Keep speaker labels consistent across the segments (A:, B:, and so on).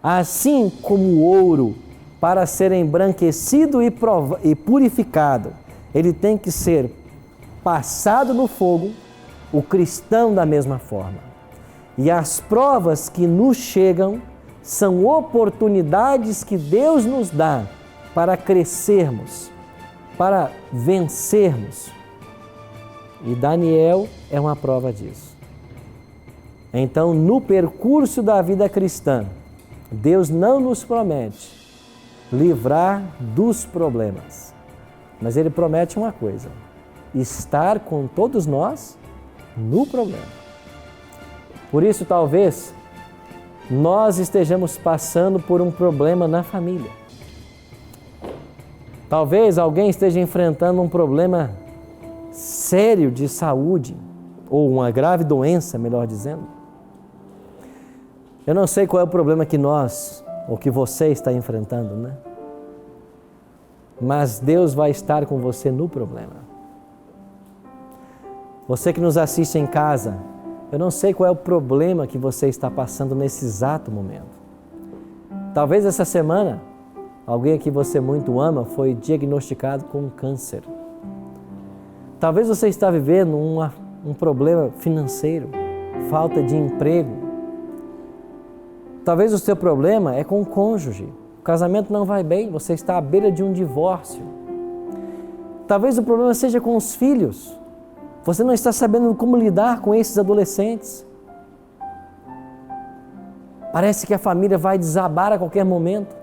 A: Assim como o ouro, para ser embranquecido e purificado, ele tem que ser passado no fogo, o cristão da mesma forma. E as provas que nos chegam são oportunidades que Deus nos dá para crescermos, para vencermos. E Daniel é uma prova disso. Então, no percurso da vida cristã, Deus não nos promete livrar dos problemas, mas Ele promete uma coisa: estar com todos nós no problema. Por isso, talvez, nós estejamos passando por um problema na família. Talvez alguém esteja enfrentando um problema sério de saúde, ou uma grave doença, melhor dizendo. Eu não sei qual é o problema que nós, ou que você está enfrentando, né? Mas Deus vai estar com você no problema. Você que nos assiste em casa, eu não sei qual é o problema que você está passando nesse exato momento. Talvez essa semana, alguém que você muito ama foi diagnosticado com câncer. Talvez você está vivendo um problema financeiro, falta de emprego. Talvez o seu problema é com o cônjuge. O casamento não vai bem, você está à beira de um divórcio. Talvez o problema seja com os filhos. Você não está sabendo como lidar com esses adolescentes. Parece que a família vai desabar a qualquer momento.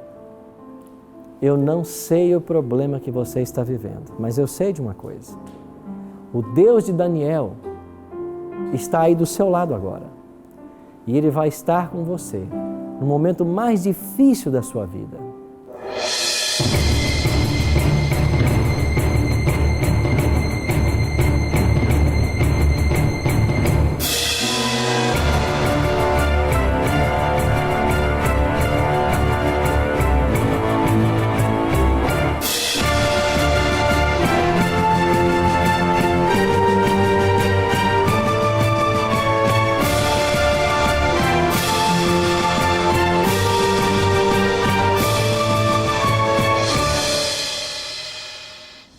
A: Eu não sei o problema que você está vivendo, mas eu sei de uma coisa. O Deus de Daniel está aí do seu lado agora. E Ele vai estar com você no momento mais difícil da sua vida.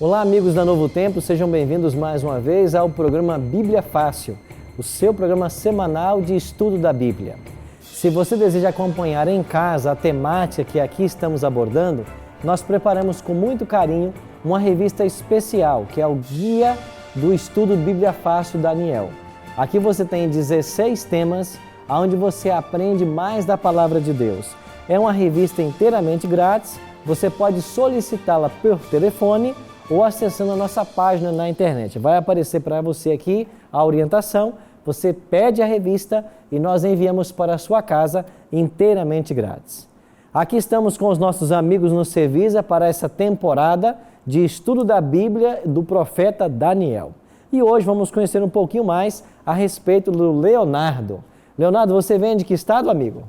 A: Olá, amigos da Novo Tempo, sejam bem-vindos mais uma vez ao programa Bíblia Fácil, o seu programa semanal de estudo da Bíblia. Se você deseja acompanhar em casa a temática que aqui estamos abordando, nós preparamos com muito carinho uma revista especial, que é o Guia do Estudo Bíblia Fácil Daniel. Aqui você tem 16 temas, onde você aprende mais da Palavra de Deus. É uma revista inteiramente grátis, você pode solicitá-la por telefone ou acessando a nossa página na internet. Vai aparecer para você aqui a orientação, você pede a revista e nós enviamos para a sua casa inteiramente grátis. Aqui estamos com os nossos amigos no Cevisa para essa temporada de estudo da Bíblia do profeta Daniel. E hoje vamos conhecer um pouquinho mais a respeito do Leonardo. Leonardo, você vem de que estado, amigo?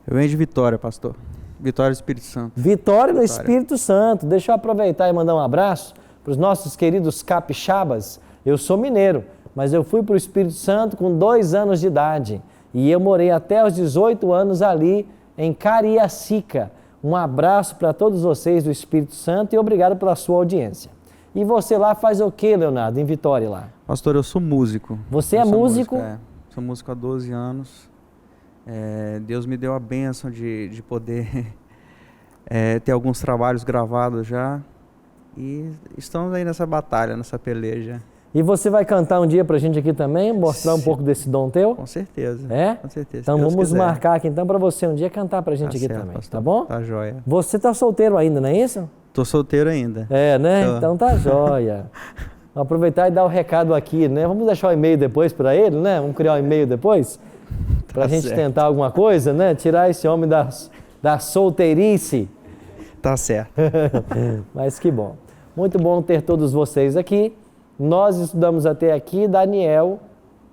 B: Eu venho de Vitória, pastor. Vitória do Espírito Santo.
A: Vitória do Espírito Santo. Deixa eu aproveitar e mandar um abraço para os nossos queridos capixabas. Eu sou mineiro, mas eu fui para o Espírito Santo com 2 anos de idade. E eu morei até os 18 anos ali em Cariacica. Um abraço para todos vocês do Espírito Santo e obrigado pela sua audiência. E você lá faz o que, Leonardo, em Vitória lá?
B: Pastor, eu sou músico.
A: Você é músico?
B: Sou músico há 12 anos. Deus me deu a bênção de poder ter alguns trabalhos gravados já. E estamos aí nessa batalha, nessa peleja.
A: E você vai cantar um dia pra gente aqui também, mostrar um pouco desse dom teu?
B: Com certeza.
A: É?
B: Com certeza.
A: Então vamos marcar aqui então para você um dia cantar pra gente aqui
B: certo,
A: também,
B: pastor.
A: Tá bom?
B: Tá jóia.
A: Você tá solteiro ainda, não é isso?
B: Tô solteiro ainda.
A: É, né? Então tá jóia. Vamos aproveitar e dar o recado aqui, né? Vamos deixar o e-mail depois para ele, né? Vamos criar um e-mail depois? Pra gente tentar alguma coisa, né? Tirar esse homem da solteirice.
B: Tá certo.
A: Mas que bom. Muito bom ter todos vocês aqui. Nós estudamos até aqui Daniel,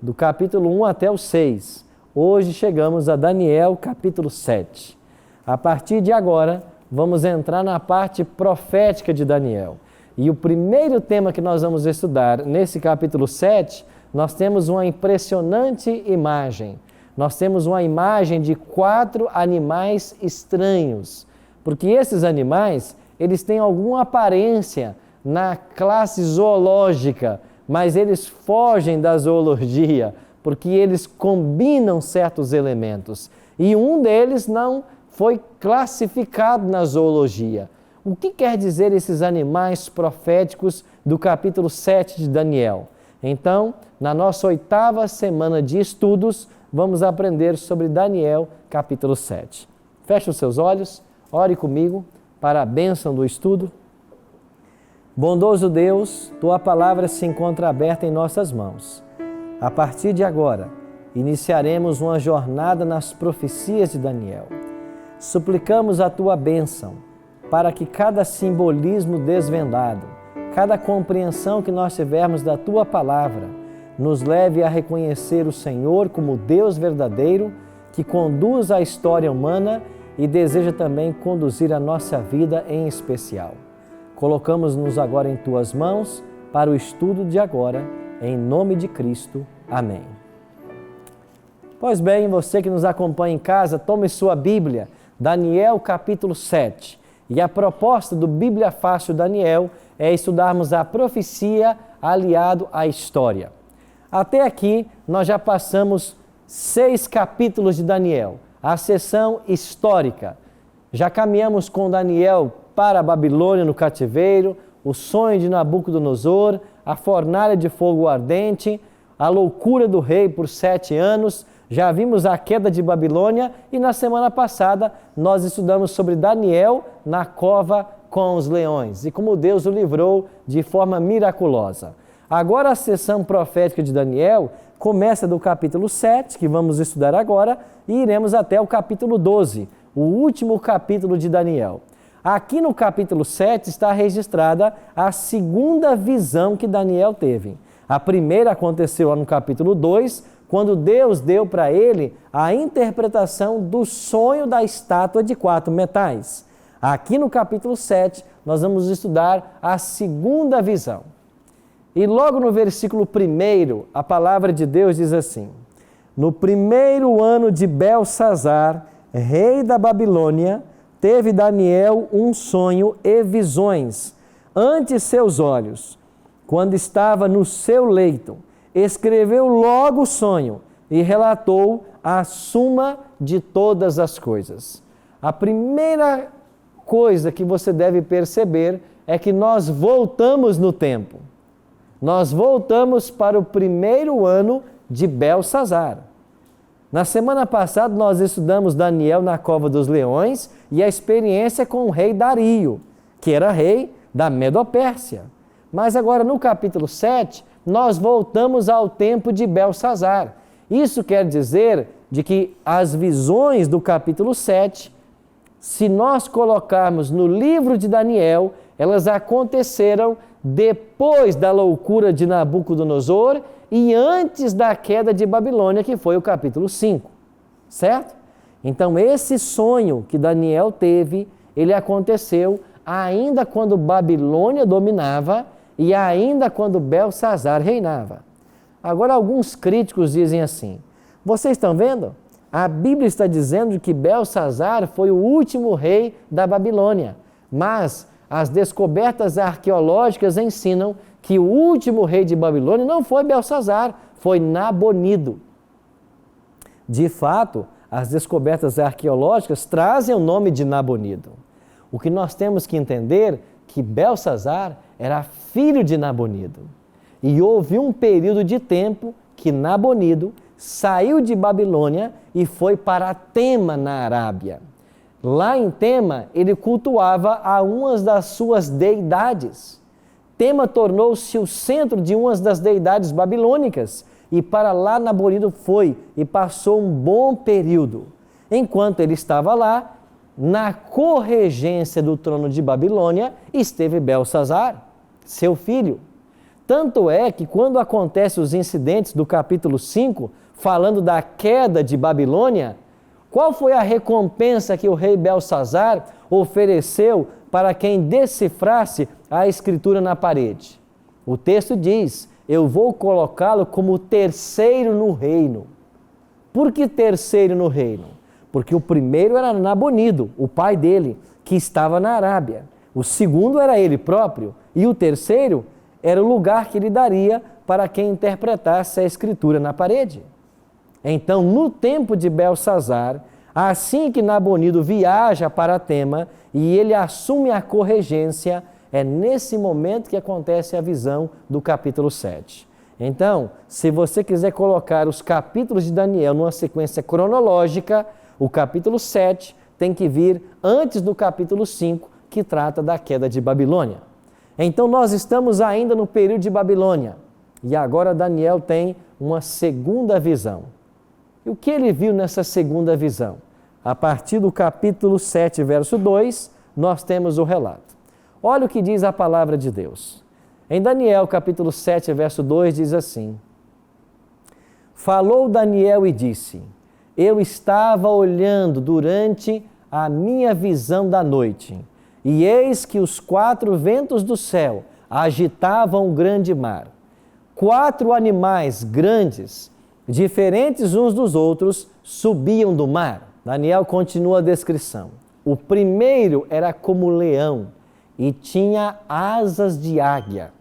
A: do capítulo 1 até o 6. Hoje chegamos a Daniel, capítulo 7. A partir de agora, vamos entrar na parte profética de Daniel. E o primeiro tema que nós vamos estudar nesse capítulo 7, nós temos uma impressionante imagem. nós temos uma imagem de 4 animais estranhos, porque esses animais, eles têm alguma aparência na classe zoológica, mas eles fogem da zoologia, porque eles combinam certos elementos. E um deles não foi classificado na zoologia. O que quer dizer esses animais proféticos do capítulo 7 de Daniel? Então, na nossa 8ª semana de estudos, vamos aprender sobre Daniel, capítulo 7. Feche os seus olhos, ore comigo para a bênção do estudo. Bondoso Deus, Tua palavra se encontra aberta em nossas mãos. A partir de agora, iniciaremos uma jornada nas profecias de Daniel. Suplicamos a Tua bênção para que cada simbolismo desvendado, cada compreensão que nós tivermos da Tua palavra, nos leve a reconhecer o Senhor como Deus verdadeiro, que conduz a história humana e deseja também conduzir a nossa vida em especial. Colocamos-nos agora em Tuas mãos para o estudo de agora, em nome de Cristo. Amém. Pois bem, você que nos acompanha em casa, tome sua Bíblia, Daniel capítulo 7. E a proposta do Bíblia Fácil Daniel é estudarmos a profecia aliado à história. Até aqui, nós já passamos 6 capítulos de Daniel, a seção histórica. Já caminhamos com Daniel para a Babilônia no cativeiro, o sonho de Nabucodonosor, a fornalha de fogo ardente, a loucura do rei por 7 anos, já vimos a queda de Babilônia e na semana passada nós estudamos sobre Daniel na cova com os leões e como Deus o livrou de forma miraculosa. Agora a sessão profética de Daniel começa do capítulo 7, que vamos estudar agora, e iremos até o capítulo 12, o último capítulo de Daniel. Aqui no capítulo 7 está registrada a segunda visão que Daniel teve. A primeira aconteceu lá no capítulo 2, quando Deus deu para ele a interpretação do sonho da estátua de 4 metais. Aqui no capítulo 7, nós vamos estudar a segunda visão. E logo no versículo 1, a palavra de Deus diz assim: No 1º ano de Belsazar, rei da Babilônia, teve Daniel um sonho e visões ante seus olhos. Quando estava no seu leito, escreveu logo o sonho e relatou a suma de todas as coisas. A primeira coisa que você deve perceber é que nós voltamos no tempo. Nós voltamos para o 1º ano de Belsazar. Na semana passada nós estudamos Daniel na cova dos leões e a experiência com o rei Dario, que era rei da Medopérsia. Mas agora no capítulo 7, nós voltamos ao tempo de Belsazar. Isso quer dizer de que as visões do capítulo 7, se nós colocarmos no livro de Daniel, elas aconteceram depois da loucura de Nabucodonosor e antes da queda de Babilônia, que foi o capítulo 5, certo? Então esse sonho que Daniel teve, ele aconteceu ainda quando Babilônia dominava e ainda quando Belsazar reinava. Agora alguns críticos dizem assim: vocês estão vendo? A Bíblia está dizendo que Belsazar foi o último rei da Babilônia, mas as descobertas arqueológicas ensinam que o último rei de Babilônia não foi Belsazar, foi Nabonido. De fato, as descobertas arqueológicas trazem o nome de Nabonido. O que nós temos que entender é que Belsazar era filho de Nabonido. E houve um período de tempo que Nabonido saiu de Babilônia e foi para Tema, na Arábia. Lá em Tema, ele cultuava a umas das suas deidades. Tema tornou-se o centro de umas das deidades babilônicas e para lá Nabonido foi e passou um bom período. Enquanto ele estava lá, na corregência do trono de Babilônia, esteve Belsazar, seu filho. Tanto é que quando acontecem os incidentes do capítulo 5, falando da queda de Babilônia, qual foi a recompensa que o rei Belsazar ofereceu para quem decifrasse a escritura na parede? O texto diz: eu vou colocá-lo como o terceiro no reino. Por que terceiro no reino? Porque o primeiro era Nabonido, o pai dele, que estava na Arábia. O segundo era ele próprio. E o terceiro era o lugar que ele daria para quem interpretasse a escritura na parede. Então, no tempo de Belsazar, assim que Nabonido viaja para Tema e ele assume a corregência, é nesse momento que acontece a visão do capítulo 7. Então, se você quiser colocar os capítulos de Daniel numa sequência cronológica, o capítulo 7 tem que vir antes do capítulo 5, que trata da queda de Babilônia. Então, nós estamos ainda no período de Babilônia. E agora Daniel tem uma segunda visão. E o que ele viu nessa segunda visão? A partir do capítulo 7, verso 2, nós temos o relato. Olha o que diz a palavra de Deus. Em Daniel, capítulo 7, verso 2, diz assim: Falou Daniel e disse: Eu estava olhando durante a minha visão da noite, e eis que os 4 ventos do céu agitavam o grande mar. 4 animais grandes, diferentes uns dos outros, subiam do mar. Daniel continua a descrição. O primeiro era como leão e tinha asas de águia.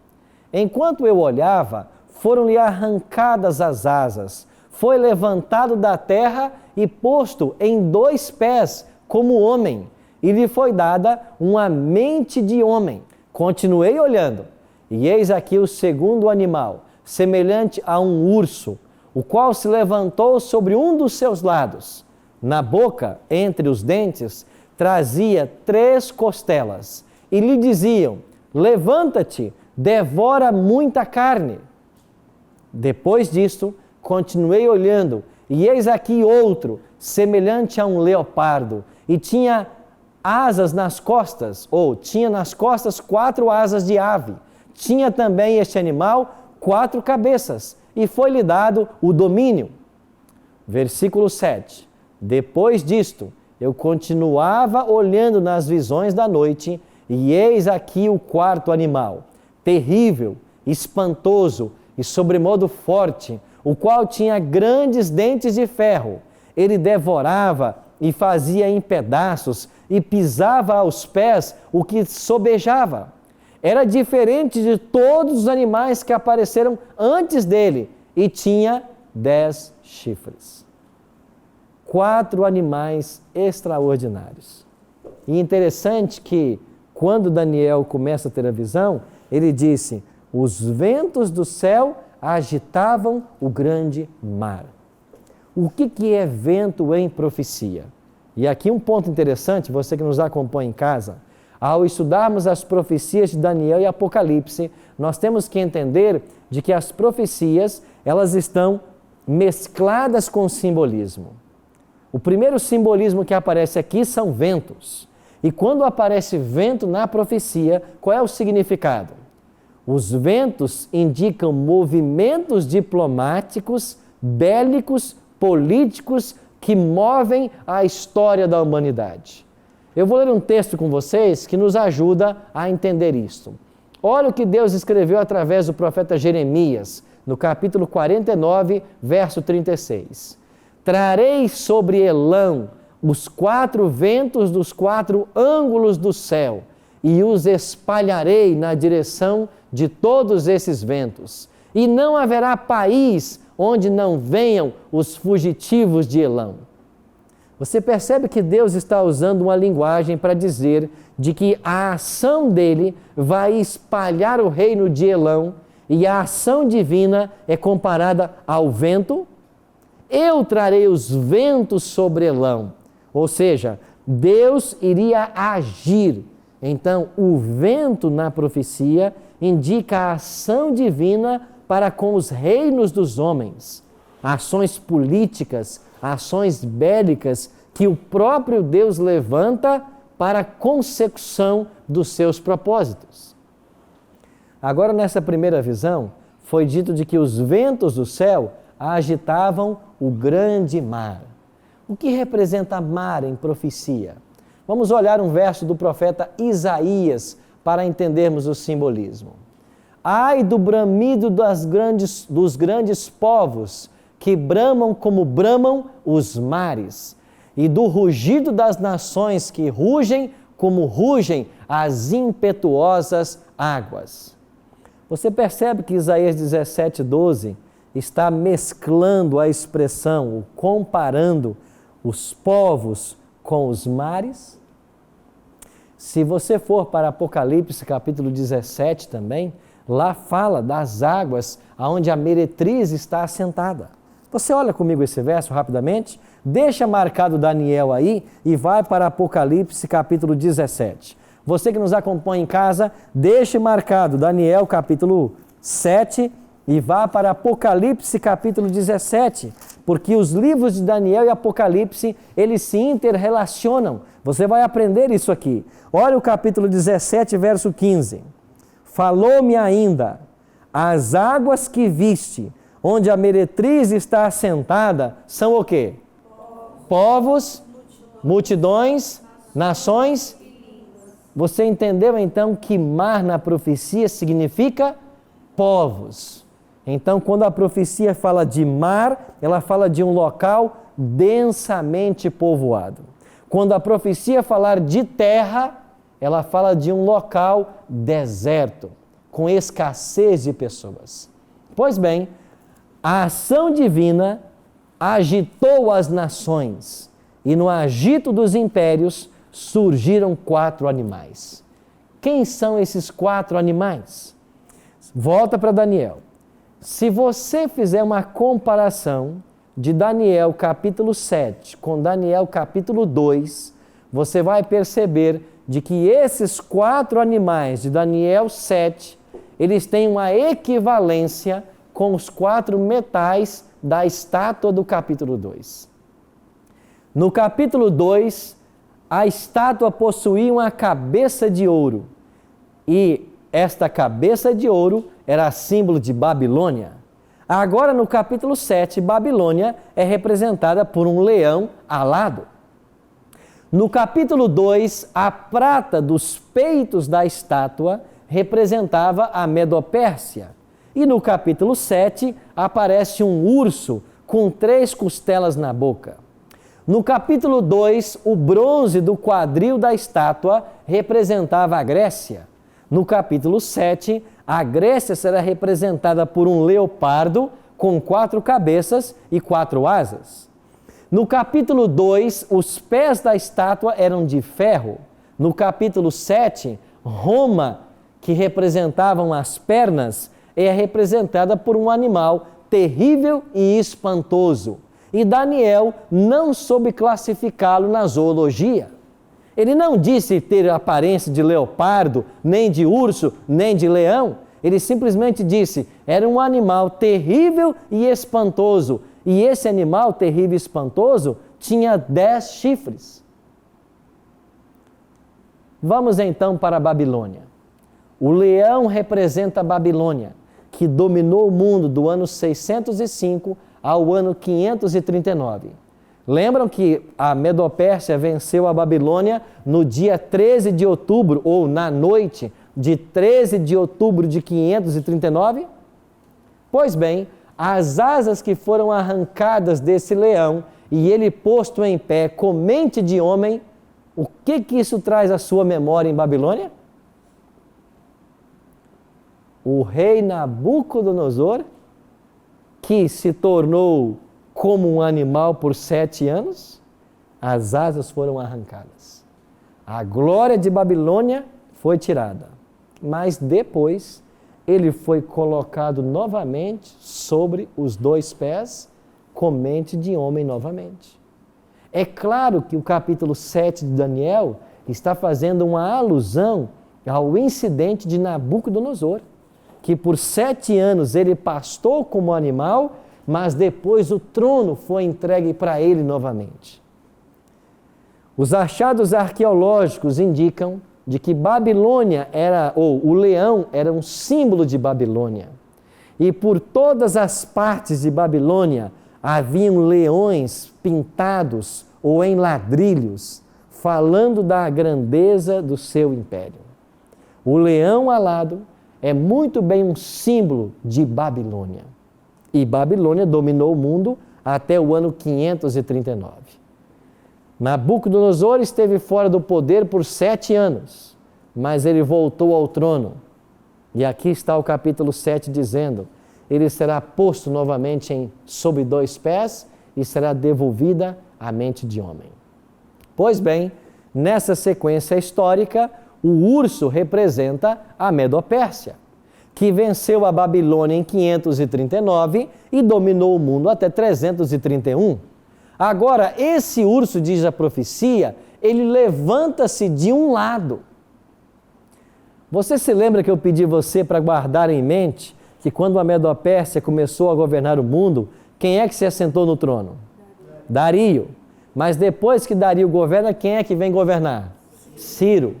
A: Enquanto eu olhava, foram-lhe arrancadas as asas, foi levantado da terra e posto em 2 pés como homem, e lhe foi dada uma mente de homem. Continuei olhando, e eis aqui o segundo animal, semelhante a um urso, o qual se levantou sobre um dos seus lados. Na boca, entre os dentes, trazia 3 costelas, e lhe diziam: Levanta-te, devora muita carne. Depois disto, continuei olhando, e eis aqui outro, semelhante a um leopardo, e tinha asas nas costas, tinha nas costas 4 asas de ave. Tinha também este animal 4 cabeças, e foi-lhe dado o domínio. Versículo 7. Depois disto, eu continuava olhando nas visões da noite, e eis aqui o 4º animal, terrível, espantoso e sobremodo forte, o qual tinha grandes dentes de ferro. Ele devorava e fazia em pedaços e pisava aos pés o que sobejava. Era diferente de todos os animais que apareceram antes dele e tinha 10 chifres. 4 animais extraordinários. E interessante que quando Daniel começa a ter a visão, ele disse: os ventos do céu agitavam o grande mar. O que é vento em profecia? E aqui um ponto interessante, você que nos acompanha em casa, ao estudarmos as profecias de Daniel e Apocalipse, nós temos que entender de que as profecias, elas estão mescladas com simbolismo. O primeiro simbolismo que aparece aqui são ventos. E quando aparece vento na profecia, qual é o significado? Os ventos indicam movimentos diplomáticos, bélicos, políticos que movem a história da humanidade. Eu vou ler um texto com vocês que nos ajuda a entender isto. Olha o que Deus escreveu através do profeta Jeremias, no capítulo 49, verso 36. Trarei sobre Elão os 4 ventos dos 4 ângulos do céu, e os espalharei na direção de todos esses ventos. E não haverá país onde não venham os fugitivos de Elão. Você percebe que Deus está usando uma linguagem para dizer de que a ação dele vai espalhar o reino de Elão, e a ação divina é comparada ao vento. Eu trarei os ventos sobre Elão. Ou seja, Deus iria agir. Então, o vento na profecia indica a ação divina para com os reinos dos homens. Ações políticas, ações bélicas que o próprio Deus levanta para a consecução dos seus propósitos. Agora, nessa primeira visão, foi dito de que os ventos do céu agitavam o grande mar. O que representa mar em profecia? Vamos olhar um verso do profeta Isaías para entendermos o simbolismo. Ai do bramido dos grandes povos que bramam como bramam os mares, e do rugido das nações que rugem como rugem as impetuosas águas. Você percebe que Isaías 17:12 está mesclando a expressão, comparando os povos com os mares? Se você for para Apocalipse capítulo 17 também, lá fala das águas onde a meretriz está assentada. Você olha comigo esse verso rapidamente, deixa marcado Daniel aí e vai para Apocalipse capítulo 17. Você que nos acompanha em casa, deixe marcado Daniel capítulo 7 e vá para Apocalipse capítulo 17, porque os livros de Daniel e Apocalipse, eles se interrelacionam. Você vai aprender isso aqui. Olha o capítulo 17, verso 15. Falou-me ainda, as águas que viste, onde a meretriz está assentada, são o quê? Povos, multidões, nações. Você entendeu então que mar na profecia significa povos. Então, quando a profecia fala de mar, ela fala de um local densamente povoado. Quando a profecia falar de terra, ela fala de um local deserto, com escassez de pessoas. Pois bem, a ação divina agitou as nações, e no agito dos impérios surgiram 4 animais. Quem são esses 4 animais? Volta para Daniel. Se você fizer uma comparação de Daniel capítulo 7 com Daniel capítulo 2, você vai perceber de que esses 4 animais de Daniel 7, eles têm uma equivalência com os 4 metais da estátua do capítulo 2. No capítulo 2, a estátua possuía uma cabeça de ouro, e esta cabeça de ouro era símbolo de Babilônia. Agora, no capítulo 7, Babilônia é representada por um leão alado. No capítulo 2, a prata dos peitos da estátua representava a Medopérsia. E no capítulo 7, aparece um urso com 3 costelas na boca. No capítulo 2, o bronze do quadril da estátua representava a Grécia. No capítulo 7, a Grécia será representada por um leopardo com 4 cabeças e 4 asas. No capítulo 2, os pés da estátua eram de ferro. No capítulo 7, Roma, que representavam as pernas, é representada por um animal terrível e espantoso. E Daniel não soube classificá-lo na zoologia. Ele não disse ter aparência de leopardo, nem de urso, nem de leão. Ele simplesmente disse, era um animal terrível e espantoso. E esse animal terrível e espantoso tinha 10 chifres. Vamos então para a Babilônia. O leão representa a Babilônia, que dominou o mundo do ano 605 ao ano 539. Lembram que a Medopérsia venceu a Babilônia no dia 13 de outubro, ou na noite de 13 de outubro de 539? Pois bem, as asas que foram arrancadas desse leão e ele posto em pé com mente de homem, o que isso traz à sua memória em Babilônia? O rei Nabucodonosor, que se tornou como um animal por 7 anos, as asas foram arrancadas. A glória de Babilônia foi tirada, mas depois ele foi colocado novamente sobre os 2 pés, com mente de homem novamente. É claro que o capítulo 7 de Daniel está fazendo uma alusão ao incidente de Nabucodonosor, que por 7 anos ele pastou como animal, mas depois o trono foi entregue para ele novamente. Os achados arqueológicos indicam de que Babilônia o leão era um símbolo de Babilônia. E por todas as partes de Babilônia haviam leões pintados ou em ladrilhos, falando da grandeza do seu império. O leão alado é muito bem um símbolo de Babilônia. E Babilônia dominou o mundo até o ano 539. Nabucodonosor esteve fora do poder por 7 anos, mas ele voltou ao trono. E aqui está o capítulo 7 dizendo: ele será posto novamente sob 2 pés e será devolvida a mente de homem. Pois bem, nessa sequência histórica, o urso representa a Medo-Pérsia, que venceu a Babilônia em 539 e dominou o mundo até 331. Agora, esse urso, diz a profecia, ele levanta-se de um lado. Você se lembra que eu pedi você para guardar em mente que quando a Medo-Pérsia começou a governar o mundo, quem é que se assentou no trono? Dario. Mas depois que Dario governa, quem é que vem governar? Ciro.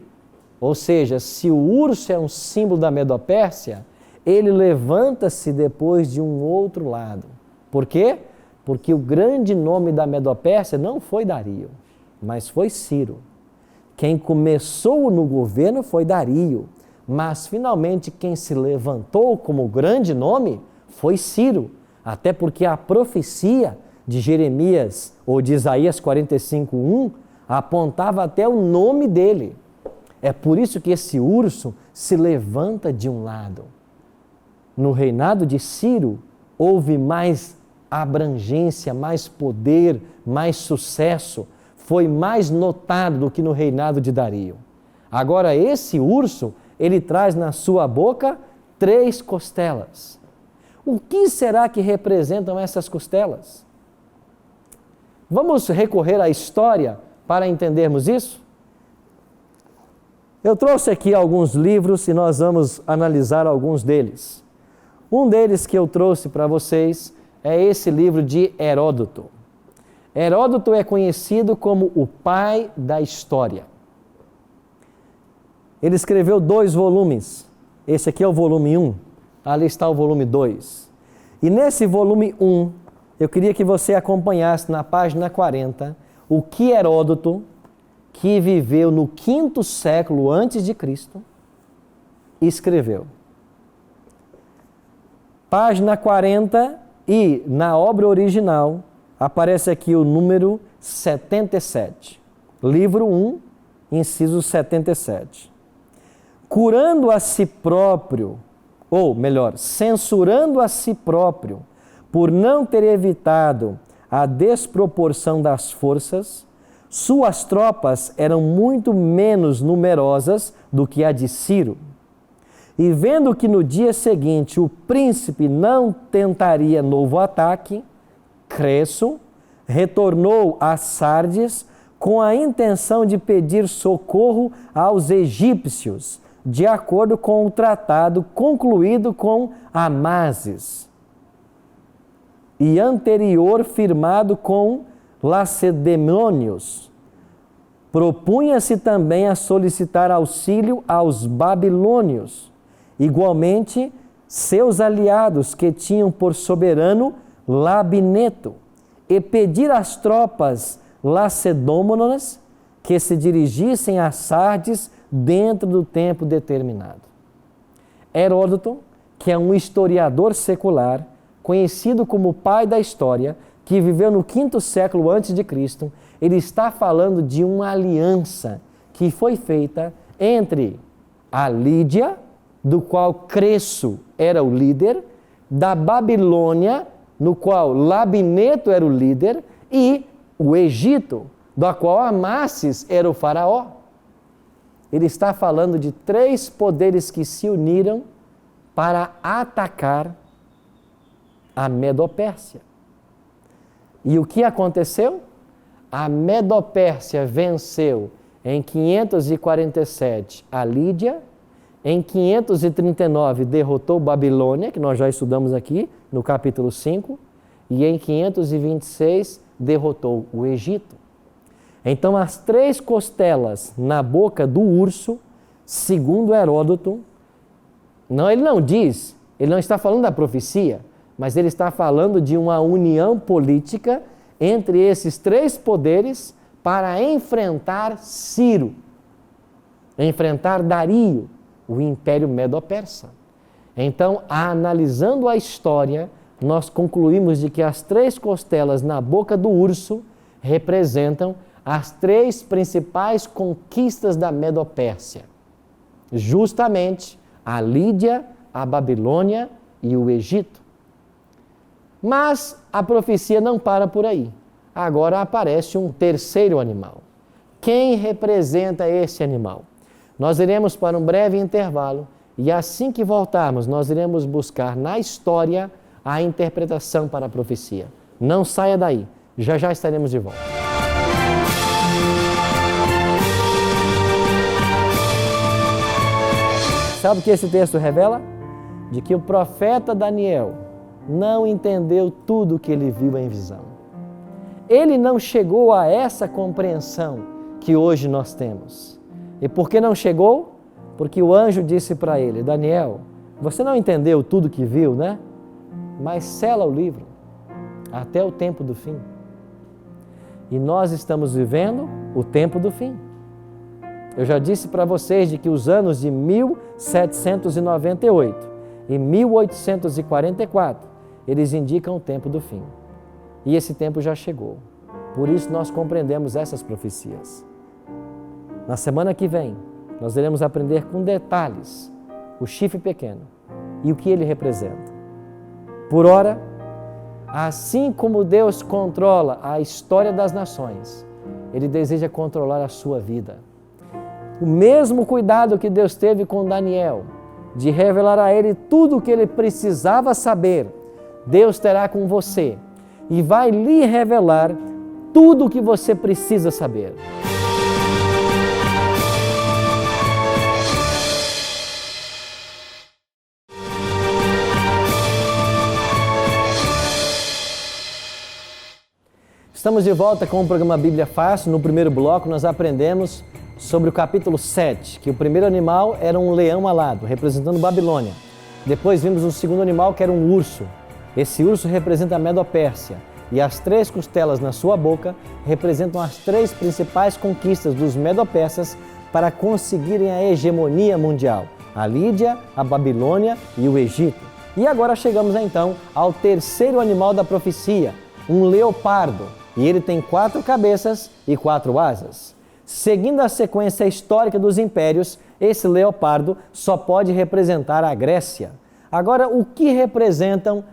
A: Ou seja, se o urso é um símbolo da Medo-Pérsia, ele levanta-se depois de um outro lado. Por quê? Porque o grande nome da Medo-Pérsia não foi Dario, mas foi Ciro. Quem começou no governo foi Dario, mas finalmente quem se levantou como grande nome foi Ciro, até porque a profecia de Jeremias ou de Isaías 45:1 apontava até o nome dele. É por isso que esse urso se levanta de um lado. No reinado de Ciro houve mais abrangência, mais poder, mais sucesso, foi mais notado do que no reinado de Dario. Agora esse urso, ele traz na sua boca 3 costelas. O que será que representam essas costelas? Vamos recorrer à história para entendermos isso? Eu trouxe aqui alguns livros e nós vamos analisar alguns deles. Um deles que eu trouxe para vocês é esse livro de Heródoto. Heródoto é conhecido como o pai da história. Ele escreveu 2 volumes. Esse aqui é o volume 1, ali está o volume 2. E nesse volume 1, eu queria que você acompanhasse na página 40 o que Heródoto, que viveu no 5º século antes de Cristo, escreveu. Página 40 e na obra original aparece aqui o número 77. Livro 1, inciso 77. Curando a si próprio, ou melhor, censurando a si próprio, por não ter evitado a desproporção das forças, suas tropas eram muito menos numerosas do que a de Ciro. E vendo que no dia seguinte o príncipe não tentaria novo ataque, Creso retornou a Sardes com a intenção de pedir socorro aos egípcios, de acordo com o tratado concluído com Amasis e anterior firmado com Lacedemônios. Propunha-se também a solicitar auxílio aos babilônios, igualmente seus aliados que tinham por soberano Labineto, e pedir às tropas lacedômonas que se dirigissem a Sardes dentro do tempo determinado. Heródoto, que é um historiador secular, conhecido como pai da história, que viveu no 5º século antes de Cristo, ele está falando de uma aliança que foi feita entre a Lídia, do qual Creso era o líder, da Babilônia, no qual Labineto era o líder, e o Egito, do qual Amasis era o faraó. Ele está falando de 3 poderes que se uniram para atacar a Medo-Pérsia. E o que aconteceu? A Medo-Pérsia venceu em 547 a Lídia, em 539 derrotou Babilônia, que nós já estudamos aqui no capítulo 5, e em 526 derrotou o Egito. Então as 3 costelas na boca do urso, segundo Heródoto, ele não diz, ele não está falando da profecia, mas ele está falando de uma união política entre esses 3 poderes para enfrentar Ciro, enfrentar Dario, o Império Medo-Persa. Então, analisando a história, nós concluímos de que as 3 costelas na boca do urso representam as 3 principais conquistas da Medo-Pérsia. Justamente a Lídia, a Babilônia e o Egito. Mas a profecia não para por aí. Agora aparece um terceiro animal. Quem representa esse animal? Nós iremos para um breve intervalo e assim que voltarmos, nós iremos buscar na história a interpretação para a profecia. Não saia daí, já já estaremos de volta. Sabe o que esse texto revela? De que o profeta Daniel não entendeu tudo o que ele viu em visão. Ele não chegou a essa compreensão que hoje nós temos. E por que não chegou? Porque o anjo disse para ele: Daniel, você não entendeu tudo que viu, né? Mas sela o livro até o tempo do fim. E nós estamos vivendo o tempo do fim. Eu já disse para vocês de que os anos de 1798 e 1844, eles indicam o tempo do fim. E esse tempo já chegou. Por isso nós compreendemos essas profecias. Na semana que vem, nós iremos aprender com detalhes o chifre pequeno e o que ele representa. Por ora, assim como Deus controla a história das nações, Ele deseja controlar a sua vida. O mesmo cuidado que Deus teve com Daniel, de revelar a ele tudo o que ele precisava saber, Deus terá com você e vai lhe revelar tudo o que você precisa saber. Estamos de volta com o programa Bíblia Fácil. No primeiro bloco nós aprendemos sobre o capítulo 7, que o primeiro animal era um leão alado, representando Babilônia. Depois vimos um segundo animal que era um urso. Esse urso representa a Medo-Pérsia e as 3 costelas na sua boca representam as 3 principais conquistas dos Medo-Persas para conseguirem a hegemonia mundial: a Lídia, a Babilônia e o Egito. E agora chegamos então ao terceiro animal da profecia, um leopardo, e ele tem 4 cabeças e 4 asas. Seguindo a sequência histórica dos impérios, esse leopardo só pode representar a Grécia. Agora, o que representam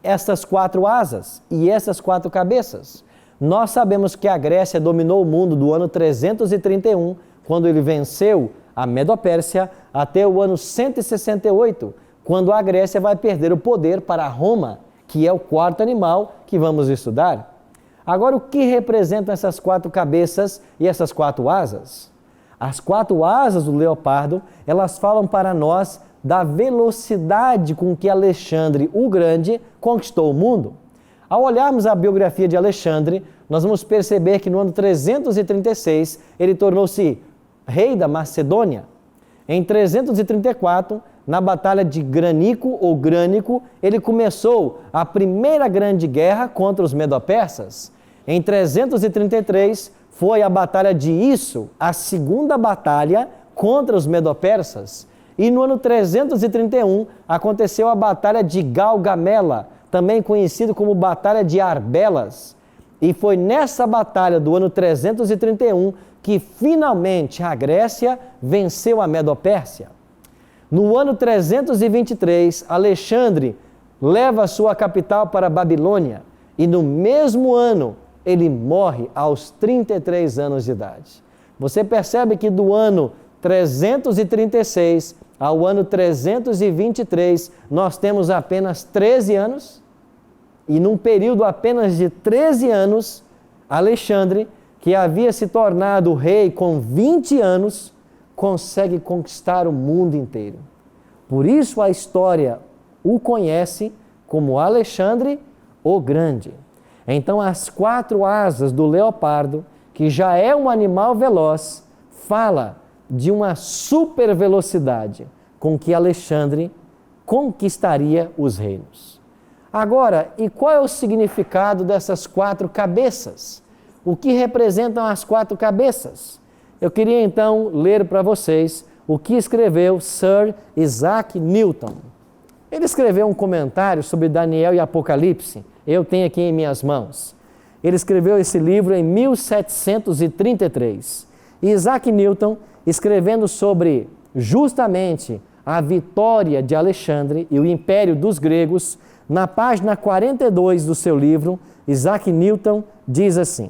A: essas 4 asas e essas 4 cabeças? Nós sabemos que a Grécia dominou o mundo do ano 331, quando ele venceu a Medo-Pérsia, até o ano 168, quando a Grécia vai perder o poder para Roma, que é o 4º animal que vamos estudar. Agora, o que representam essas 4 cabeças e essas 4 asas? As 4 asas do leopardo, elas falam para nós da velocidade com que Alexandre o Grande conquistou o mundo. Ao olharmos a biografia de Alexandre, nós vamos perceber que no ano 336 ele tornou-se rei da Macedônia. Em 334, na Batalha de Granico ou Grânico, ele começou a primeira grande guerra contra os Medo-Persas. Em 333, foi a Batalha de Isso, a segunda batalha contra os Medo-Persas. E no ano 331, aconteceu a Batalha de Galgamela, também conhecido como Batalha de Arbelas. E foi nessa batalha do ano 331 que finalmente a Grécia venceu a Medo-Pérsia. No ano 323, Alexandre leva sua capital para a Babilônia e no mesmo ano ele morre aos 33 anos de idade. Você percebe que do ano 336 ao ano 323 nós temos apenas 13 anos e num período apenas de 13 anos, Alexandre, que havia se tornado rei com 20 anos, consegue conquistar o mundo inteiro. Por isso a história o conhece como Alexandre o Grande. Então as 4 asas do leopardo, que já é um animal veloz, fala de uma super velocidade com que Alexandre conquistaria os reinos. Agora, e qual é o significado dessas 4 cabeças? O que representam as 4 cabeças? Eu queria então ler para vocês o que escreveu Sir Isaac Newton. Ele escreveu um comentário sobre Daniel e Apocalipse, eu tenho aqui em minhas mãos. Ele escreveu esse livro em 1733. E Isaac Newton, escrevendo sobre justamente a vitória de Alexandre e o império dos gregos, na página 42 do seu livro, Isaac Newton diz assim: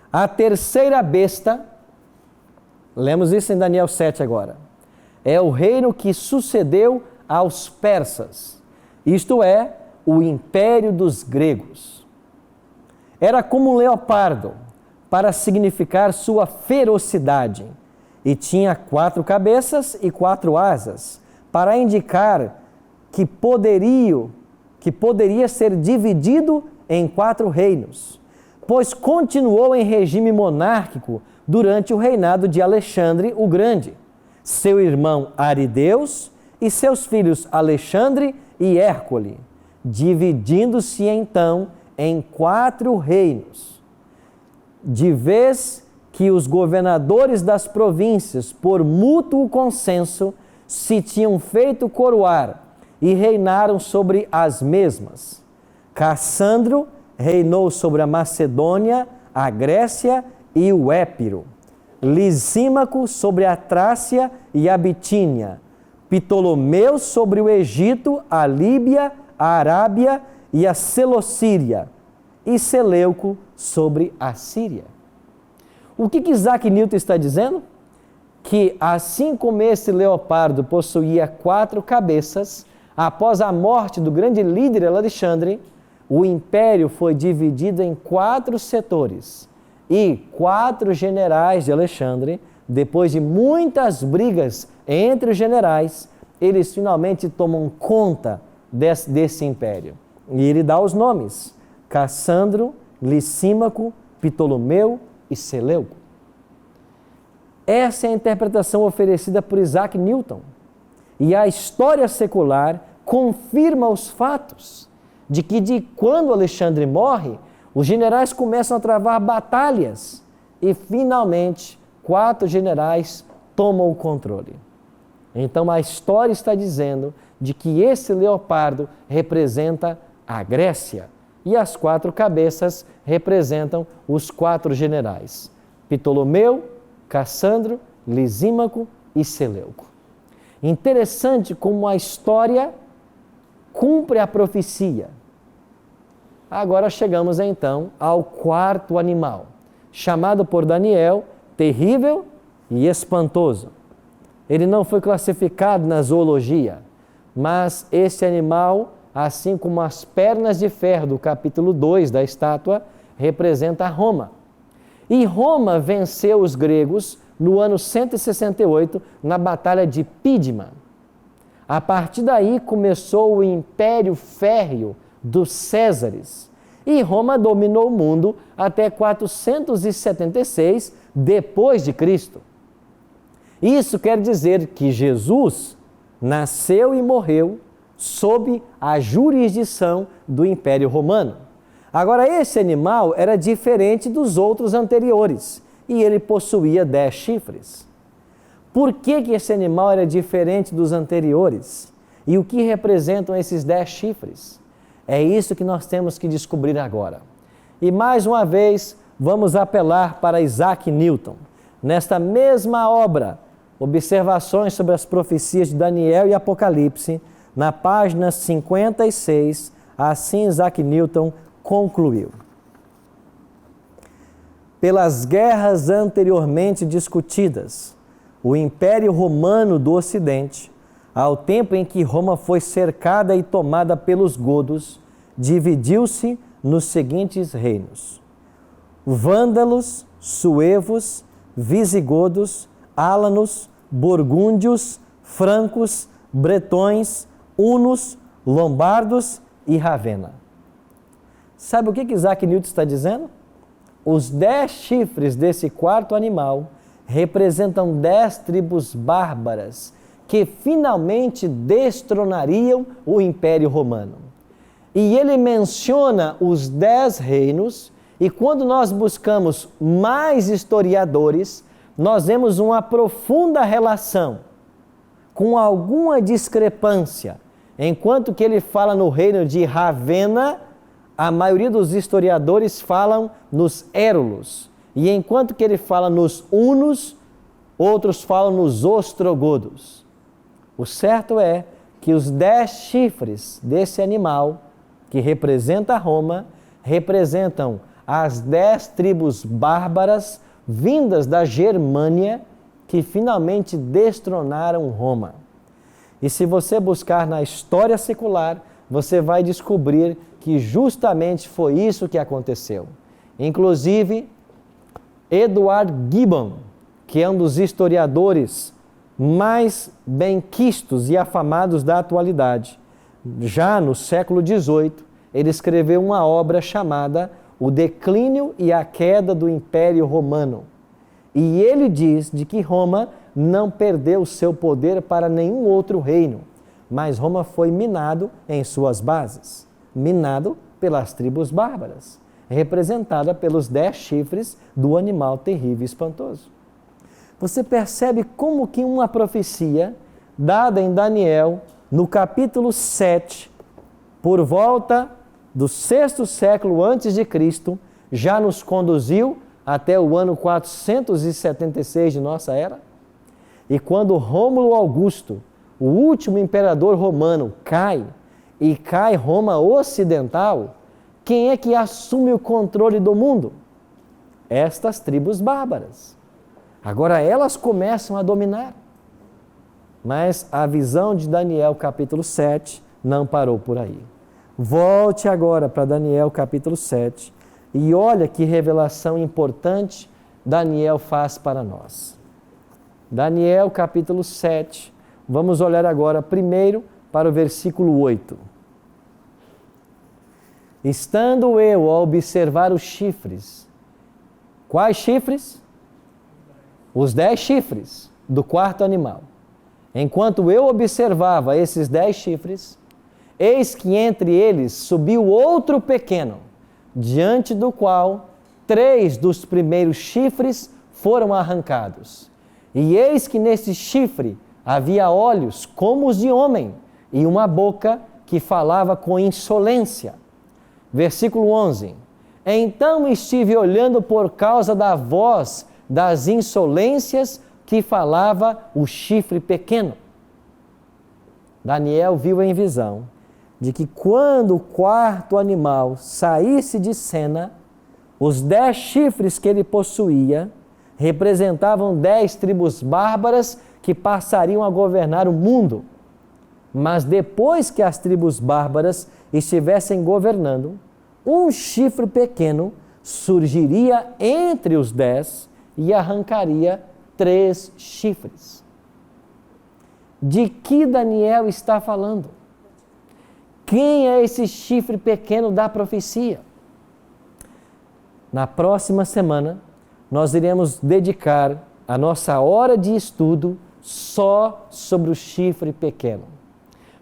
A: a terceira besta, lemos isso em Daniel 7 agora, é o reino que sucedeu aos persas, isto é, o império dos gregos. Era como um leopardo, para significar sua ferocidade, e tinha 4 cabeças e 4 asas, para indicar que poderia ser dividido em 4 reinos, pois continuou em regime monárquico durante o reinado de Alexandre o Grande, seu irmão Arideus e seus filhos Alexandre e Hércole, dividindo-se então em 4 reinos, de vez que os governadores das províncias, por mútuo consenso, se tinham feito coroar e reinaram sobre as mesmas. Cassandro reinou sobre a Macedônia, a Grécia e o Épiro. Lisímaco sobre a Trácia e a Bitínia. Ptolomeu sobre o Egito, a Líbia, a Arábia e a Seleucíria. E Seleuco sobre a Síria. O que Isaac Newton está dizendo? Que assim como esse leopardo possuía 4 cabeças, após a morte do grande líder Alexandre, o império foi dividido em 4 setores. E 4 generais de Alexandre, depois de muitas brigas entre os generais, eles finalmente tomam conta desse império. E ele dá os nomes: Cassandro, Lisímaco, Ptolomeu e Seleuco. Essa é a interpretação oferecida por Isaac Newton. E a história secular confirma os fatos de que, de quando Alexandre morre, os generais começam a travar batalhas e, finalmente, 4 generais tomam o controle. Então, a história está dizendo de que esse leopardo representa a Grécia e as 4 cabeças representam os 4 generais: Ptolomeu, Cassandro, Lisímaco e Seleuco. Interessante como a história cumpre a profecia. Agora chegamos então ao 4º animal, chamado por Daniel terrível e espantoso. Ele não foi classificado na zoologia, mas esse animal, assim como as pernas de ferro do capítulo 2 da estátua, representa Roma. E Roma venceu os gregos no ano 168, na Batalha de Pídima. A partir daí começou o Império Férreo dos Césares. E Roma dominou o mundo até 476 depois de Cristo. Isso quer dizer que Jesus nasceu e morreu sob a jurisdição do Império Romano. Agora, esse animal era diferente dos outros anteriores e ele possuía 10 chifres. Por que esse animal era diferente dos anteriores? E o que representam esses 10 chifres? É isso que nós temos que descobrir agora. E mais uma vez, vamos apelar para Isaac Newton. Nesta mesma obra, Observações sobre as profecias de Daniel e Apocalipse, na página 56, assim Isaac Newton concluiu. Pelas guerras anteriormente discutidas, o Império Romano do Ocidente, ao tempo em que Roma foi cercada e tomada pelos godos, dividiu-se nos seguintes reinos: vândalos, suevos, visigodos, álanos, burgúndios, francos, bretões, hunos, lombardos e Ravenna. Sabe o que Isaac Newton está dizendo? Os 10 chifres desse quarto animal representam 10 tribos bárbaras que finalmente destronariam o Império Romano. E ele menciona os 10 reinos, e quando nós buscamos mais historiadores, nós vemos uma profunda relação com alguma discrepância Enquanto que ele fala no reino de Ravena, a maioria dos historiadores falam nos Érulos. E enquanto que ele fala nos Hunos, outros falam nos Ostrogodos. O certo é que os 10 chifres desse animal, que representa Roma, representam as 10 tribos bárbaras vindas da Germânia, que finalmente destronaram Roma. E se você buscar na história secular, você vai descobrir que justamente foi isso que aconteceu. Inclusive, Edward Gibbon, que é um dos historiadores mais benquistos e afamados da atualidade, já no século XVIII, ele escreveu uma obra chamada O Declínio e a Queda do Império Romano. E ele diz de que Roma não perdeu seu poder para nenhum outro reino, mas Roma foi minado em suas bases, minado pelas tribos bárbaras, representada pelos 10 chifres do animal terrível e espantoso. Você percebe como que uma profecia dada em Daniel, no capítulo 7, por volta do 6º século antes de Cristo, já nos conduziu até o ano 476 de nossa era? E quando Rômulo Augusto, o último imperador romano, cai, e cai Roma Ocidental, quem é que assume o controle do mundo? Estas tribos bárbaras. Agora elas começam a dominar. Mas a visão de Daniel capítulo 7 não parou por aí. Volte agora para Daniel capítulo 7 e olha que revelação importante Daniel faz para nós. Daniel capítulo 7, vamos olhar agora primeiro para o versículo 8. Estando eu a observar os chifres. Quais chifres? Os 10 chifres do quarto animal. Enquanto eu observava esses 10 chifres, eis que entre eles subiu outro pequeno, diante do qual 3 dos primeiros chifres foram arrancados. E eis que nesse chifre havia olhos como os de homem, e uma boca que falava com insolência. Versículo 11. Então estive olhando por causa da voz das insolências que falava o chifre pequeno. Daniel viu em visão de que quando o quarto animal saísse de cena, os 10 chifres que ele possuía representavam 10 tribos bárbaras que passariam a governar o mundo. Mas depois que as tribos bárbaras estivessem governando, um chifre pequeno surgiria entre os 10 e arrancaria 3 chifres. De que Daniel está falando? Quem é esse chifre pequeno da profecia? Na próxima semana, nós iremos dedicar a nossa hora de estudo só sobre o chifre pequeno.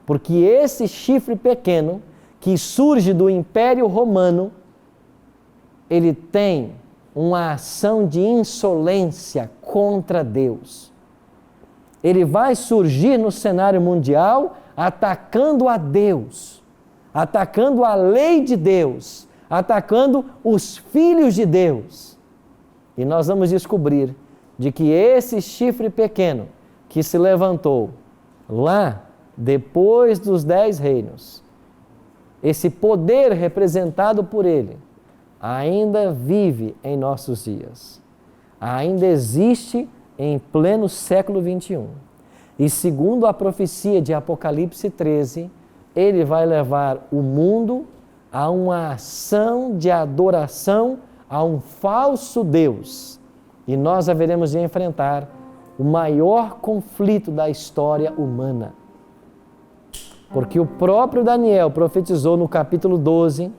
A: Porque esse chifre pequeno, que surge do Império Romano, ele tem uma ação de insolência contra Deus. Ele vai surgir no cenário mundial atacando a Deus, atacando a lei de Deus, atacando os filhos de Deus. E nós vamos descobrir de que esse chifre pequeno que se levantou lá depois dos 10 reinos, esse poder representado por ele, ainda vive em nossos dias. Ainda existe em pleno século XXI. E segundo a profecia de Apocalipse 13, ele vai levar o mundo a uma ação de adoração a um falso Deus. E nós haveremos de enfrentar o maior conflito da história humana. Porque o próprio Daniel profetizou no capítulo 12,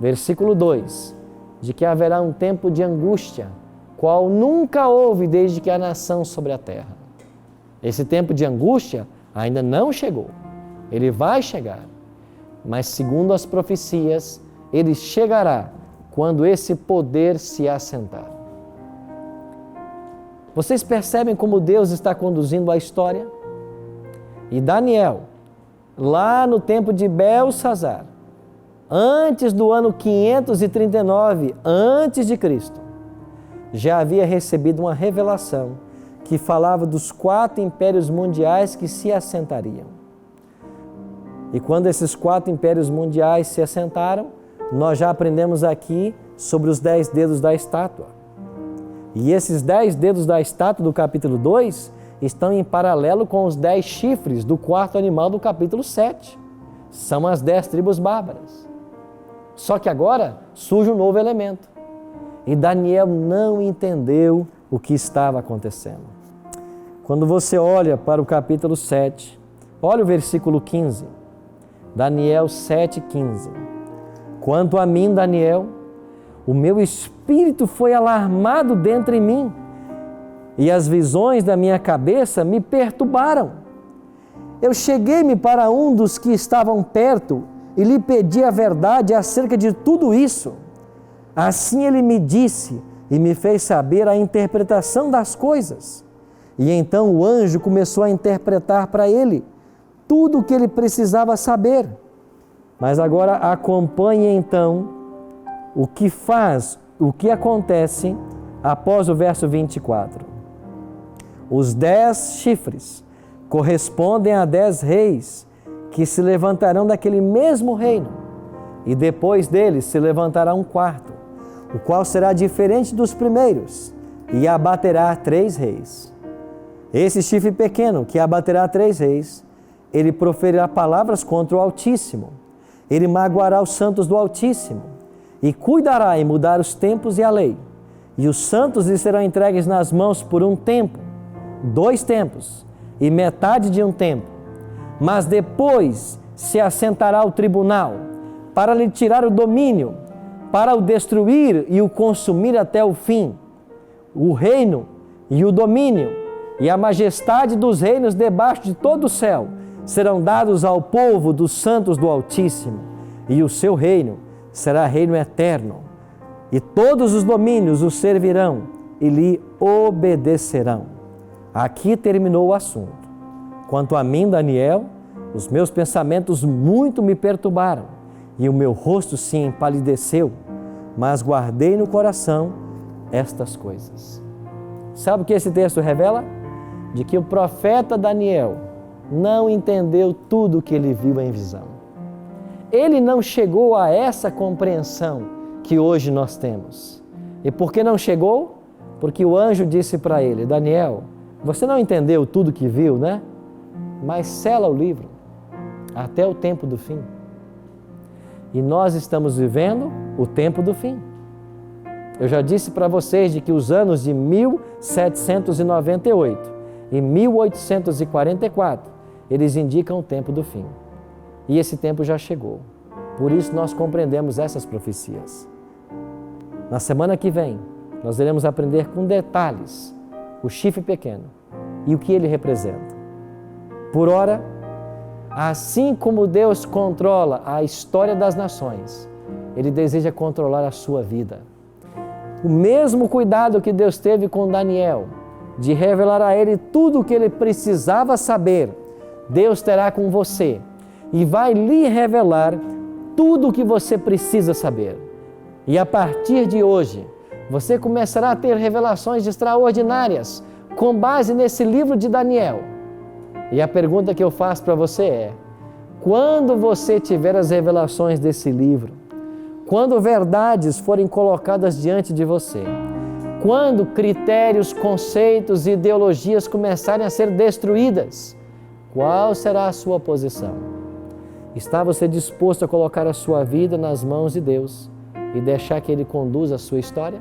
A: versículo 2, de que haverá um tempo de angústia, qual nunca houve desde que há nação sobre a terra. Esse tempo de angústia ainda não chegou. Ele vai chegar. Mas segundo as profecias, ele chegará quando esse poder se assentar. Vocês percebem como Deus está conduzindo a história? E Daniel, lá no tempo de Belsazar, antes do ano 539 antes de Cristo, já havia recebido uma revelação que falava dos 4 impérios mundiais que se assentariam. E quando esses 4 impérios mundiais se assentaram, nós já aprendemos aqui sobre os 10 dedos da estátua. E esses 10 dedos da estátua do capítulo 2 estão em paralelo com os 10 chifres do 4º animal do capítulo 7. São as 10 tribos bárbaras. Só que agora surge um novo elemento. E Daniel não entendeu o que estava acontecendo. Quando você olha para o capítulo 7, olha o versículo 15. Daniel 7,15. Quanto a mim, Daniel, o meu espírito foi alarmado dentro em mim, e as visões da minha cabeça me perturbaram. Eu cheguei-me para um dos que estavam perto e lhe pedi a verdade acerca de tudo isso. Assim ele me disse e me fez saber a interpretação das coisas. E então o anjo começou a interpretar para ele tudo o que ele precisava saber. Mas agora acompanhe então o que acontece após o verso 24. Os 10 chifres correspondem a 10 reis que se levantarão daquele mesmo reino, e depois deles se levantará um quarto, o qual será diferente dos primeiros, e abaterá 3 reis. Esse chifre pequeno que abaterá 3 reis, ele proferirá palavras contra o Altíssimo, ele magoará os santos do Altíssimo, e cuidará em mudar os tempos e a lei. E os santos lhe serão entregues nas mãos por um tempo, 2 tempos e metade de um tempo. Mas depois se assentará o tribunal para lhe tirar o domínio, para o destruir e o consumir até o fim. O reino e o domínio e a majestade dos reinos debaixo de todo o céu serão dados ao povo dos santos do Altíssimo, e o seu reino será reino eterno, e todos os domínios o servirão e lhe obedecerão. Aqui terminou o assunto. Quanto a mim, Daniel, os meus pensamentos muito me perturbaram, e o meu rosto se empalideceu, mas guardei no coração estas coisas. Sabe o que esse texto revela? De que o profeta Daniel não entendeu tudo o que ele viu em visão. Ele não chegou a essa compreensão que hoje nós temos. E por que não chegou? Porque o anjo disse para ele: Daniel, você não entendeu tudo que viu, né? Mas sela o livro até o tempo do fim. E nós estamos vivendo o tempo do fim. Eu já disse para vocês de que os anos de 1798 e 1844, eles indicam o tempo do fim. E esse tempo já chegou. Por isso nós compreendemos essas profecias. Na semana que vem, nós iremos aprender com detalhes o chifre pequeno e o que ele representa. Por ora, assim como Deus controla a história das nações, Ele deseja controlar a sua vida. O mesmo cuidado que Deus teve com Daniel, de revelar a ele tudo o que ele precisava saber, Deus terá com você e vai lhe revelar tudo o que você precisa saber. E a partir de hoje, você começará a ter revelações extraordinárias com base nesse livro de Daniel. E a pergunta que eu faço para você é: quando você tiver as revelações desse livro, quando verdades forem colocadas diante de você, quando critérios, conceitos e ideologias começarem a ser destruídas, qual será a sua posição? Está você disposto a colocar a sua vida nas mãos de Deus e deixar que Ele conduza a sua história?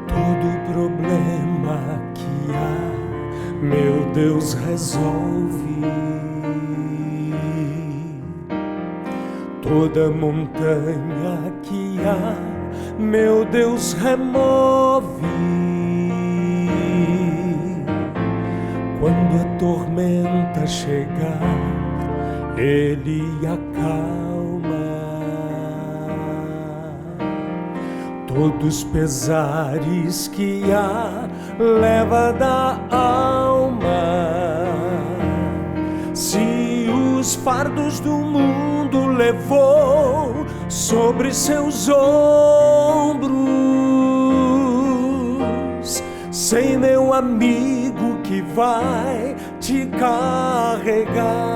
C: Todo problema que há, meu Deus resolve. Toda montanha que há, meu Deus remove. Quando a tormenta chegar, Ele acalma. todos pesares que a leva da alma. Se os fardos do mundo levou sobre seus ombros, sei, meu amigo, que vai te carregar.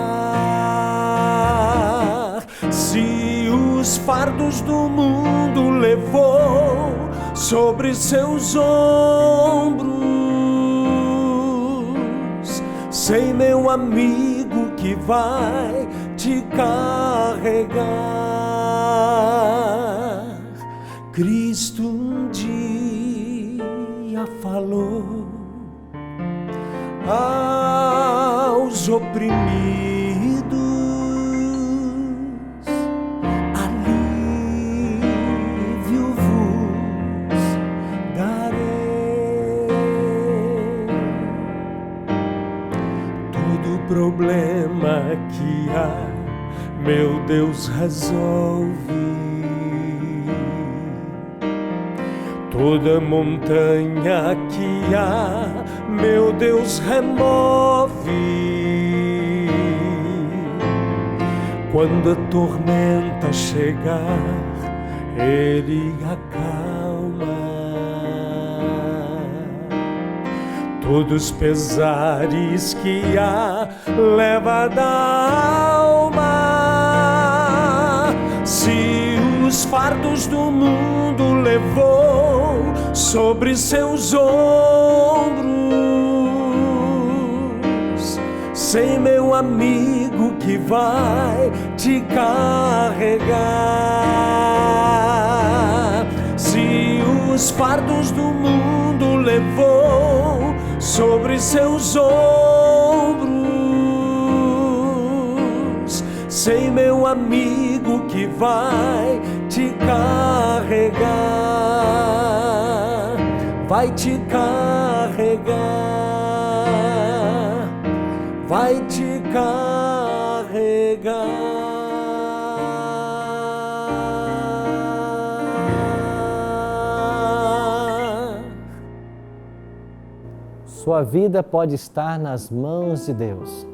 C: Se os fardos do mundo levou sobre seus ombros, sei, meu amigo, que vai te carregar. Cristo um dia falou aos oprimidos: alívio vos darei. Todo problema que há, meu Deus resolve. Toda montanha que há, meu Deus remove. Quando a tormenta chegar, Ele acalma. Todos os pesares que há, leva da alma. Se os fardos do mundo levou sobre seus ombros, sei, meu amigo, que vai te carregar. Se os fardos do mundo levou sobre seus ombros, sei, meu amigo, que vai te carregar. Vai te carregar, vai te carregar.
A: Sua vida pode estar nas mãos de Deus.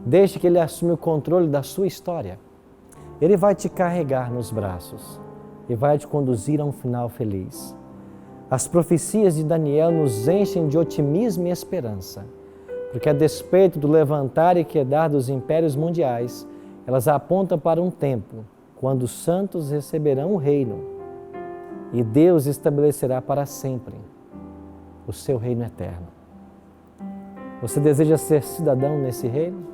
A: Deixe que Ele assume o controle da sua história. Ele vai te carregar nos braços e vai te conduzir a um final feliz. As profecias de Daniel nos enchem de otimismo e esperança, porque a despeito do levantar e quedar dos impérios mundiais, elas apontam para um tempo quando os santos receberão o reino e Deus estabelecerá para sempre o seu reino eterno. Você deseja ser cidadão nesse reino?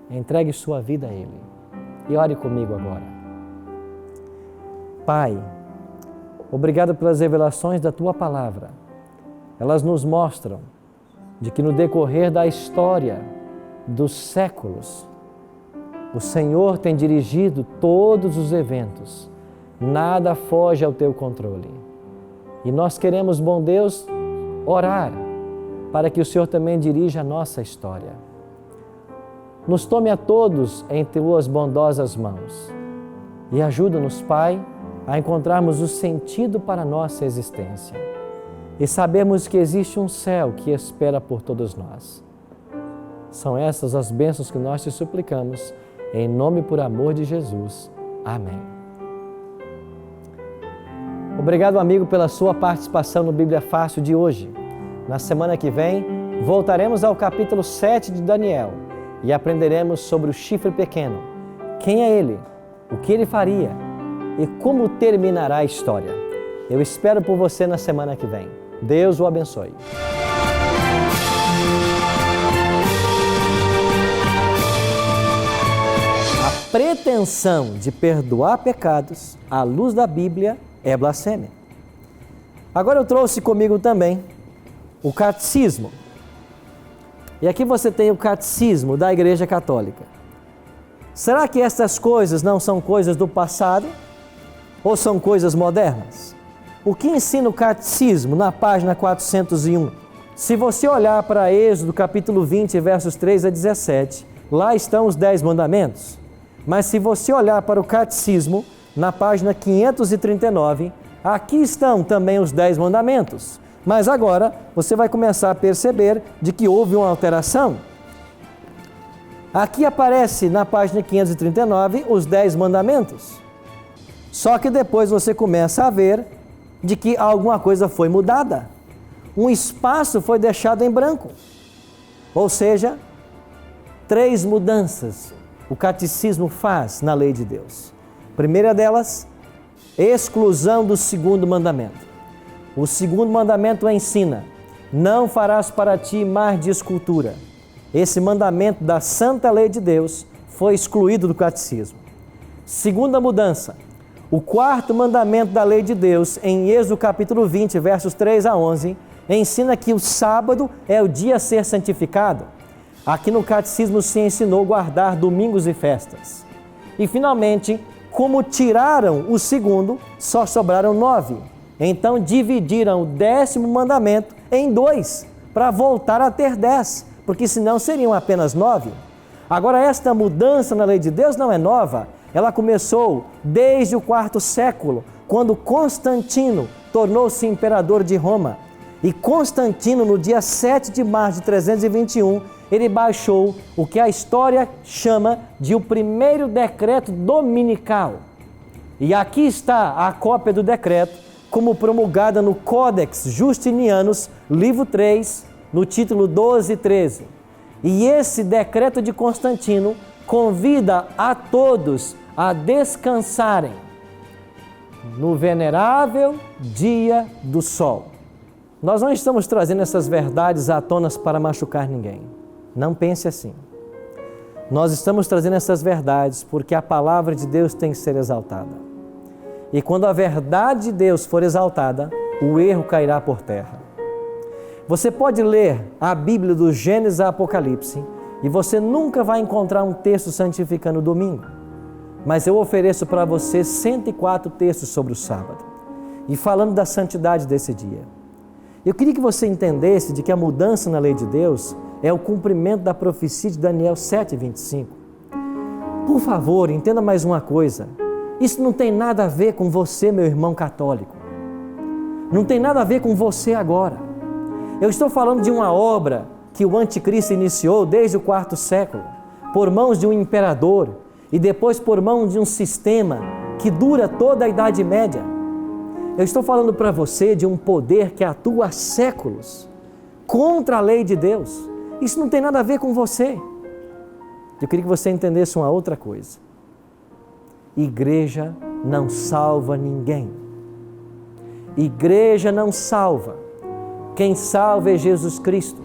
A: Entregue sua vida a Ele e ore comigo agora. Pai, obrigado pelas revelações da Tua Palavra. Elas nos mostram de que no decorrer da história dos séculos, o Senhor tem dirigido todos os eventos. Nada foge ao Teu controle. E nós queremos, bom Deus, orar para que o Senhor também dirija a nossa história. Nos tome a todos em Tuas bondosas mãos e ajuda-nos, Pai, a encontrarmos o sentido para a nossa existência e sabermos que existe um céu que espera por todos nós. São essas as bênçãos que nós te suplicamos, em nome e por amor de Jesus. Amém. Obrigado, amigo, pela sua participação no Bíblia Fácil de hoje. Na semana que vem, voltaremos ao capítulo 7 de Daniel e aprenderemos sobre o chifre pequeno. Quem é ele? O que ele faria? E como terminará a história? Eu espero por você na semana que vem. Deus o abençoe. A pretensão de perdoar pecados à luz da Bíblia é blasfêmia. Agora eu trouxe comigo também o catecismo. E aqui você tem o catecismo da Igreja Católica. Será que essas coisas não são coisas do passado ou são coisas modernas? O que ensina o catecismo na página 401? Se você olhar para Êxodo capítulo 20, versos 3 a 17, lá estão os 10 mandamentos. Mas se você olhar para o catecismo, na página 539, aqui estão também os 10 mandamentos. Mas agora você vai começar a perceber de que houve uma alteração. Aqui aparece na página 539 os 10 mandamentos. Só que depois você começa a ver de que alguma coisa foi mudada. Um espaço foi deixado em branco. Ou seja, 3 mudanças o catecismo faz na lei de Deus. Primeira delas, exclusão do segundo mandamento. O segundo mandamento ensina: não farás para ti imagem de escultura. Esse mandamento da santa lei de Deus foi excluído do catecismo. Segunda mudança, o quarto mandamento da lei de Deus, em Êxodo capítulo 20, versos 3 a 11, ensina que o sábado é o dia a ser santificado. Aqui no catecismo se ensinou guardar domingos e festas. E finalmente, como tiraram o segundo, só sobraram 9. Então dividiram o 10º mandamento em 2, para voltar a ter 10. Porque senão seriam apenas 9. Agora, esta mudança na lei de Deus não é nova. Ela começou desde o 4º século, quando Constantino tornou-se imperador de Roma. E Constantino, no dia 7 de março de 321, ele baixou o que a história chama de o primeiro decreto dominical. E aqui está a cópia do decreto, como promulgada no Codex Justinianus, livro 3, no título 12 e 13. E esse decreto de Constantino convida a todos a descansarem no venerável dia do sol. Nós não estamos trazendo essas verdades à tona para machucar ninguém. Não pense assim. Nós estamos trazendo essas verdades porque a palavra de Deus tem que ser exaltada. E quando a verdade de Deus for exaltada, o erro cairá por terra. Você pode ler a Bíblia do Gênesis a Apocalipse e você nunca vai encontrar um texto santificando o domingo. Mas eu ofereço para você 104 textos sobre o sábado e falando da santidade desse dia. Eu queria que você entendesse de que a mudança na lei de Deus é o cumprimento da profecia de Daniel 7:25. Por favor, entenda mais uma coisa. Isso não tem nada a ver com você, meu irmão católico. Não tem nada a ver com você agora. Eu estou falando de uma obra que o anticristo iniciou desde o 4º século, por mãos de um imperador e depois por mão de um sistema que dura toda a Idade Média. Eu estou falando para você de um poder que atua há séculos contra a lei de Deus. Isso não tem nada a ver com você. Eu queria que você entendesse uma outra coisa. Igreja não salva ninguém. Igreja não salva. Quem salva é Jesus Cristo.